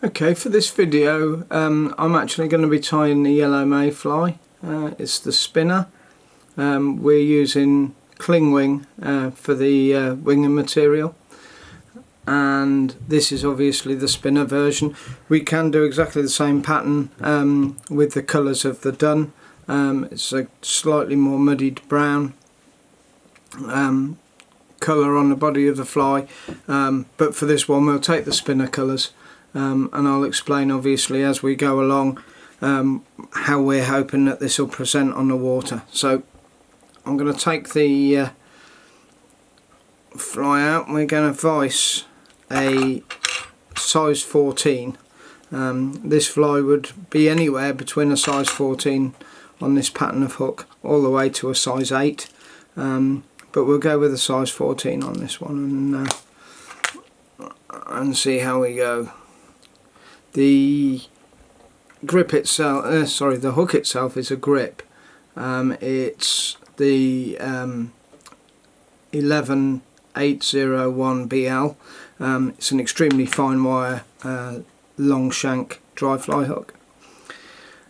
Okay, for this video I'm actually going to be tying the yellow mayfly. It's the spinner. We're using cling wing for the winging material, and this is obviously the spinner version. We can do exactly the same pattern with the colours of the dun. It's a slightly more muddied brown colour on the body of the fly, but for this one we'll take the spinner colours. And I'll explain obviously as we go along how we're hoping that this will present on the water. So I'm going to take the fly out, and we're going to vise a size 14. This fly would be anywhere between a size 14 on this pattern of hook all the way to a size 8, but we'll go with a size 14 on this one and see how we go. The grip itself, the hook itself is a grip. It's the 11801BL. It's an extremely fine wire, long shank dry fly hook.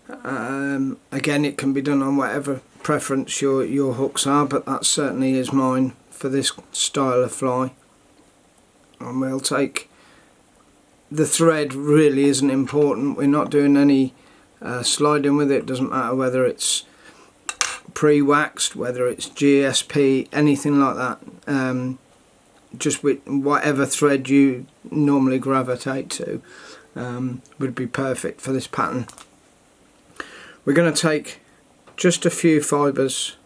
Again, it can be done on whatever preference your hooks are, but that certainly is mine for this style of fly. And we'll take the thread. Really isn't important. We're not doing any sliding with it. Doesn't matter whether it's pre-waxed, whether it's GSP, anything like that. Just with whatever thread you normally gravitate to would be perfect for this pattern. We're going to take just a few fibres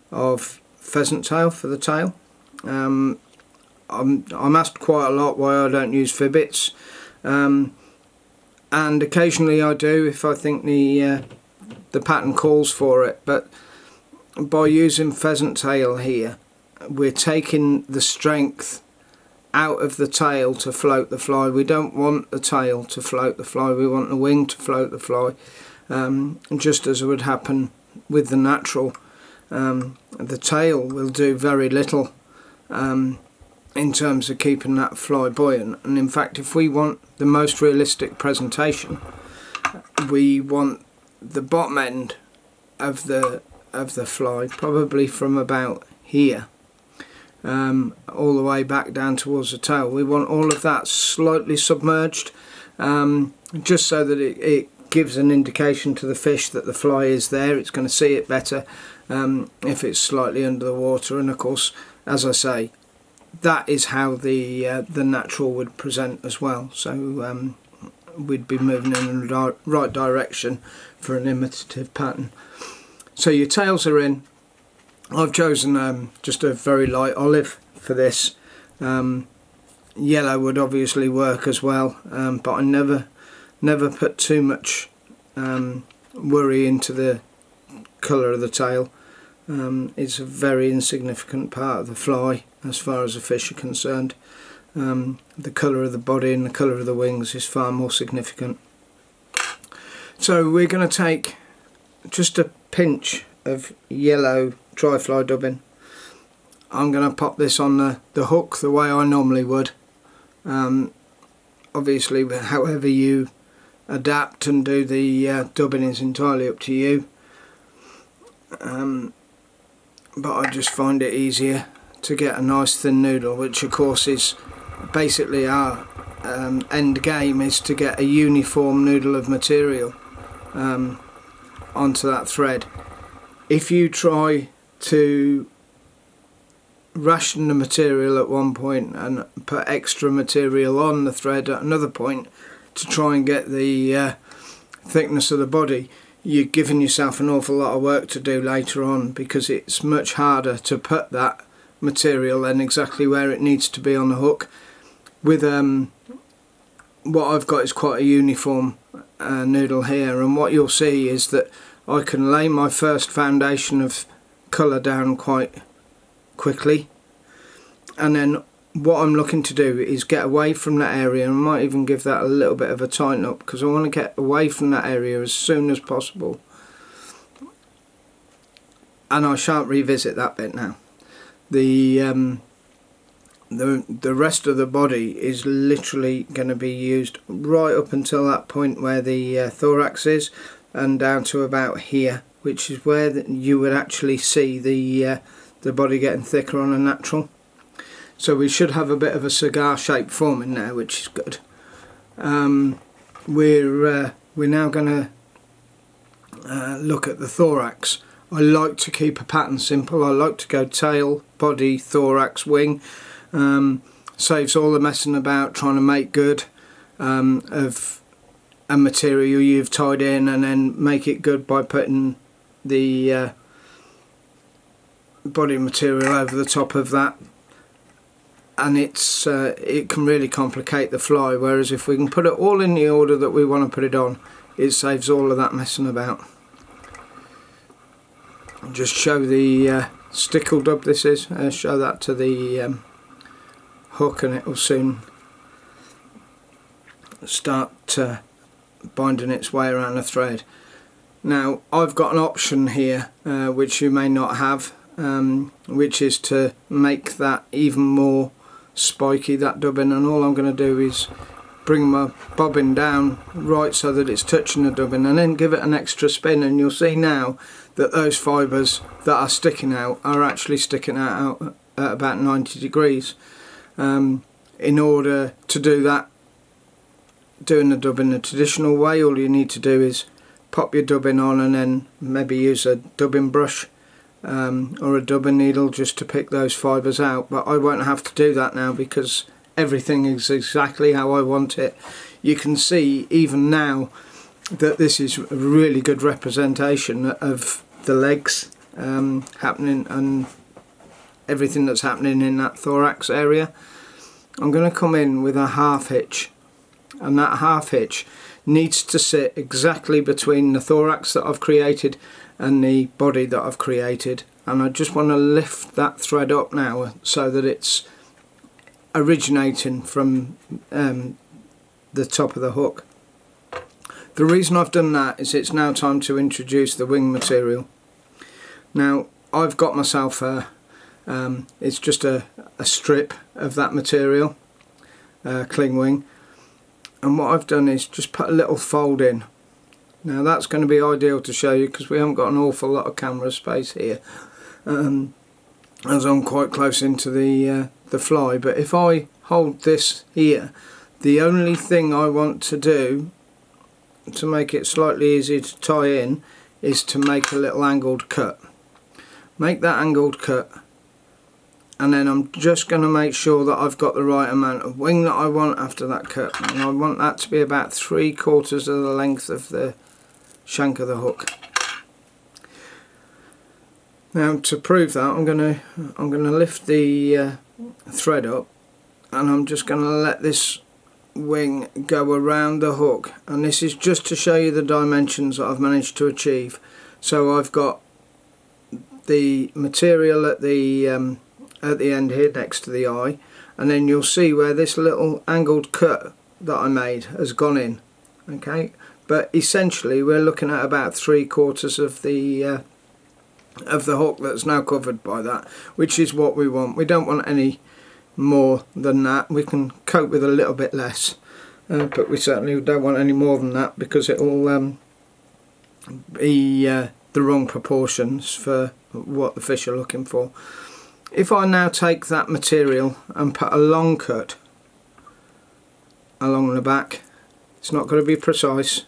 of pheasant tail for the tail. I'm asked quite a lot why I don't use fibbits, and occasionally I do if I think the pattern calls for it, but by using pheasant tail here we're taking the strength out of the tail to float the fly. We don't want the tail to float the fly, we want the wing to float the fly, just as would happen with the natural. The tail will do very little in terms of keeping that fly buoyant, and in fact if we want the most realistic presentation we want the bottom end of the fly probably from about here all the way back down towards the tail. We want all of that slightly submerged, just so that it gives an indication to the fish that the fly is there. It's going to see it better if it's slightly under the water, and of course, as I say, that is how the natural would present as well. So we'd be moving in the right direction for an imitative pattern. So your tails are in. I've chosen just a very light olive for this. Yellow would obviously work as well, but I never put too much worry into the colour of the tail. It's a very insignificant part of the fly as far as the fish are concerned. The colour of the body and the colour of the wings is far more significant. So we're going to take just a pinch of yellow dry fly dubbing. I'm going to pop this on the hook the way I normally would. Obviously however you adapt and do the dubbing is entirely up to you. But I just find it easier to get a nice thin noodle, which of course is basically our end game, is to get a uniform noodle of material onto that thread. If you try to ration the material at one point and put extra material on the thread at another point to try and get the thickness of the body, you're giving yourself an awful lot of work to do later on, because it's much harder to put that material then exactly where it needs to be on the hook. With what I've got is quite a uniform noodle here, and what you'll see is that I can lay my first foundation of colour down quite quickly, and then what I'm looking to do is get away from that area, and I might even give that a little bit of a tighten up because I want to get away from that area as soon as possible, and I shan't revisit that bit now. the rest of the body is literally going to be used right up until that point where the thorax is, and down to about here, which is where you would actually see the body getting thicker on a natural. So we should have a bit of a cigar shape forming now, which is good. We're now going to look at the thorax. I like to keep a pattern simple. I like to go tail, body, thorax, wing. Saves all the messing about trying to make good of a material you've tied in, and then make it good by putting the body material over the top of that. And it can really complicate the fly, whereas if we can put it all in the order that we want to put it on, it saves all of that messing about. I'll just show the stickle dub this is, show that to the hook, and it will soon start binding its way around the thread. Now I've got an option here which you may not have, which is to make that even more spiky, that dubbing, and all I'm going to do is bring my bobbin down right so that it's touching the dubbing, and then give it an extra spin, and you'll see now that those fibres that are sticking out are actually sticking out at about 90 degrees. In order to do that, doing the dubbing the traditional way, all you need to do is pop your dubbing on and then maybe use a dubbing brush or a dubbing needle just to pick those fibres out. But I won't have to do that now because everything is exactly how I want it. You can see even now that this is a really good representation of the legs happening and everything that's happening in that thorax area. I'm going to come in with a half hitch, and that half hitch needs to sit exactly between the thorax that I've created and the body that I've created, and I just want to lift that thread up now so that it's originating from the top of the hook. The reason I've done that is it's now time to introduce the wing material. Now I've got myself it's just a strip of that material, cling wing, and what I've done is just put a little fold in. Now that's going to be ideal to show you because we haven't got an awful lot of camera space here, as I'm quite close into the fly. But if I hold this here, the only thing I want to do to make it slightly easier to tie in is to make a little angled cut. Make that angled cut, and then I'm just going to make sure that I've got the right amount of wing that I want after that cut, and I want that to be about 3/4 of the length of the shank of the hook. Now to prove that, I'm going to lift the thread up, and I'm just going to let this wing go around the hook, and this is just to show you the dimensions that I've managed to achieve. So I've got the material at the end here next to the eye, and then you'll see where this little angled cut that I made has gone in. Okay, but essentially we're looking at about 3/4 of the hook that's now covered by that, which is what we want. We don't want any more than that. We can cope with a little bit less, but we certainly don't want any more than that because it will be the wrong proportions for what the fish are looking for. If I now take that material and put a long cut along the back, it's not going to be precise,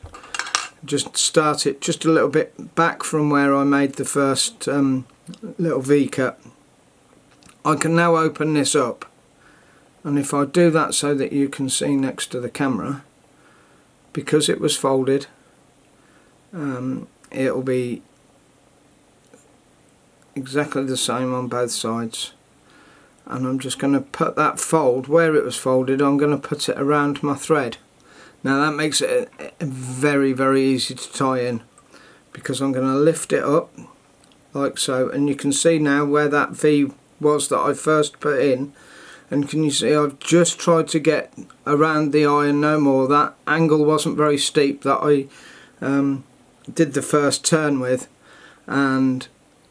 just start it just a little bit back from where I made the first little V cut. I can now open this up, and if I do that so that you can see next to the camera, because it was folded, it'll be exactly the same on both sides. And I'm just going to put that fold where it was folded, I'm going to put it around my thread. Now that makes it very, very easy to tie in, because I'm going to lift it up like so, and you can see now where that V was that I first put in, and can you see I've just tried to get around the eye and no more. That angle wasn't very steep that I did the first turn with, and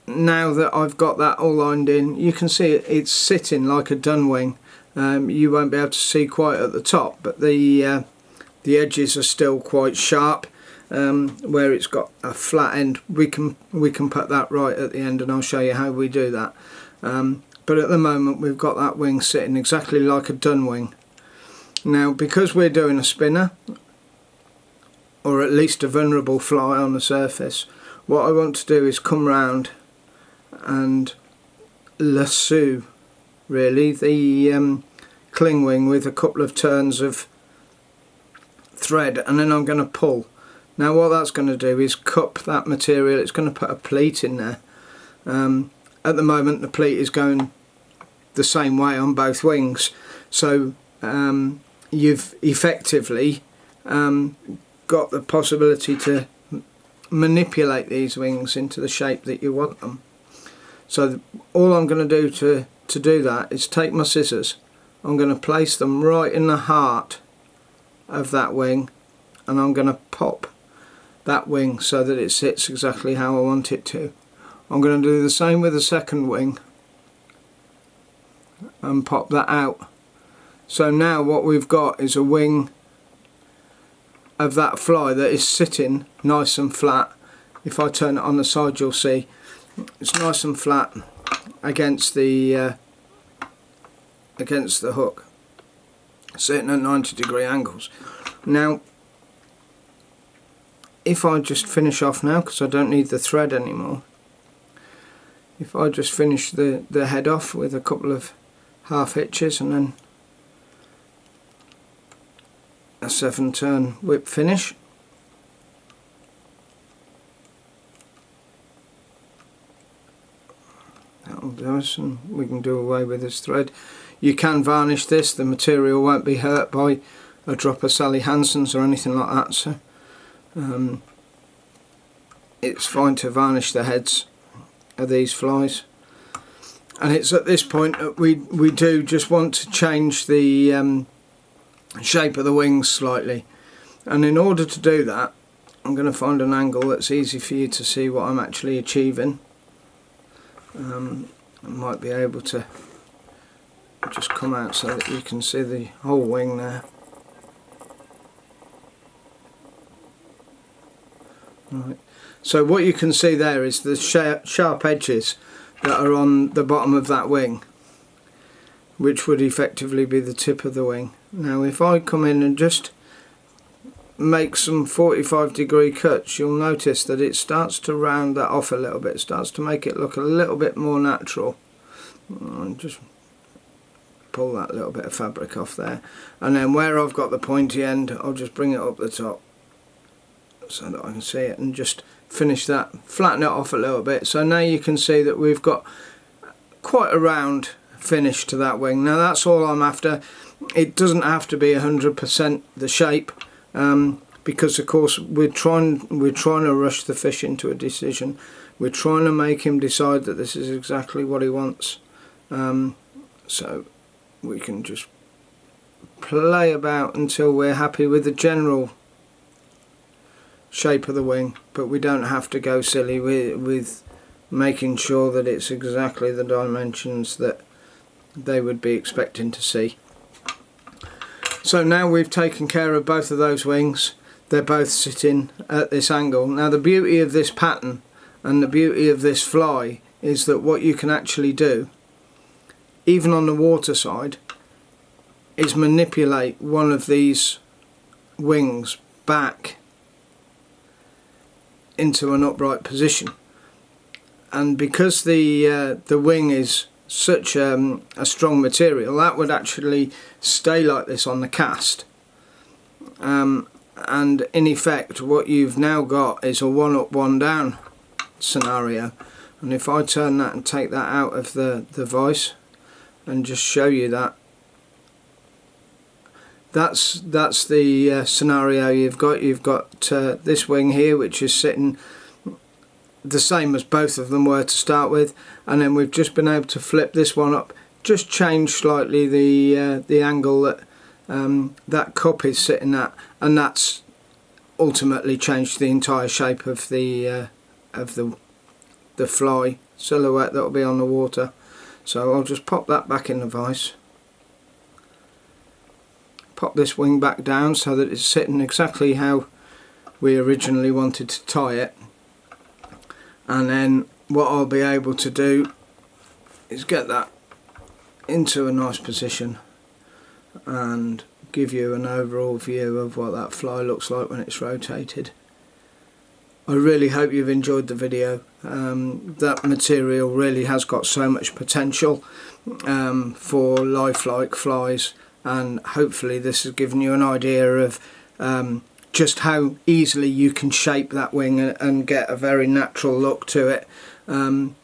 now that I've got that all lined in, you can see it's sitting like a dun wing, you won't be able to see quite at the top, but the edges are still quite sharp. Where it's got a flat end, we can put that right at the end, and I'll show you how we do that. But at the moment we've got that wing sitting exactly like a dun wing. Now, because we're doing a spinner, or at least a vulnerable fly on the surface, what I want to do is come round and lasso really the cling wing with a couple of turns of thread, and then I'm going to pull. Now what that's going to do is cup that material. It's going to put a pleat in there. At the moment the pleat is going the same way on both wings, so you've effectively got the possibility to manipulate these wings into the shape that you want them. So all I'm going to do to do that is take my scissors. I'm going to place them right in the heart of that wing, and I'm going to pop that wing so that it sits exactly how I want it to. I'm going to do the same with the second wing and pop that out. So now what we've got is a wing of that fly that is sitting nice and flat. If I turn it on the side, you'll see it's nice and flat against the hook, sitting at 90-degree angles. Now if I just finish off now, because I don't need the thread anymore, if I just finish the head off with a couple of half hitches and then a 7-turn whip finish, that'll do us, and we can do away with this thread. You can varnish this, the material won't be hurt by a drop of Sally Hansen's or anything like that, so it's fine to varnish the heads of these flies. And it's at this point that we do just want to change the shape of the wings slightly, and in order to do that I'm going to find an angle that's easy for you to see what I'm actually achieving. I might be able to just come out so that you can see the whole wing there. Right. So what you can see there is the sharp edges that are on the bottom of that wing, which would effectively be the tip of the wing. Now if I come in and just make some 45-degree cuts, you'll notice that it starts to round that off a little bit, starts to make it look a little bit more natural. And just pull that little bit of fabric off there, and then where I've got the pointy end I'll just bring it up the top so that I can see it, and just finish that, flatten it off a little bit. So now you can see that we've got quite a round finish to that wing. Now that's all I'm after. It doesn't have to be 100% the shape, because of course we're trying to rush the fish into a decision. We're trying to make him decide that this is exactly what he wants. So we can just play about until we're happy with the general shape of the wing, but we don't have to go silly with making sure that it's exactly the dimensions that they would be expecting to see. So now we've taken care of both of those wings. They're both sitting at this angle. Now the beauty of this pattern and the beauty of this fly is that what you can actually do, even on the water side, is manipulate one of these wings back into an upright position. And because the wing is such a strong material, that would actually stay like this on the cast, and in effect what you've now got is a one up one down scenario. And if I turn that and take that out of the vise and just show you that, that's the scenario you've got. You've got this wing here, which is sitting the same as both of them were to start with, and then we've just been able to flip this one up, just change slightly the angle that that cup is sitting at, and that's ultimately changed the entire shape of the fly silhouette that will be on the water. So I'll just pop that back in the vise. pop this wing back down so that it's sitting exactly how we originally wanted to tie it, and then what I'll be able to do is get that into a nice position and give you an overall view of what that fly looks like when it's rotated. I really hope you've enjoyed the video. That material really has got so much potential for lifelike flies, and hopefully this has given you an idea of just how easily you can shape that wing and get a very natural look to it, and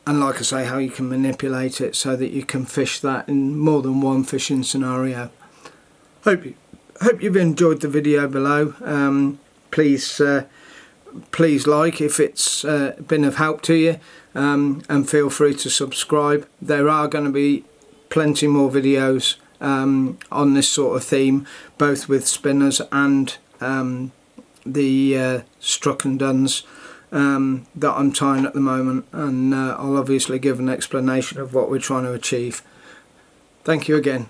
like I say, how you can manipulate it so that you can fish that in more than one fishing scenario. Hope you've enjoyed the video below. Please like if it's been of help to you, and feel free to subscribe. There are going to be plenty more videos on this sort of theme, both with spinners and the struck and duns that I'm tying at the moment, and I'll obviously give an explanation of what we're trying to achieve. Thank you again.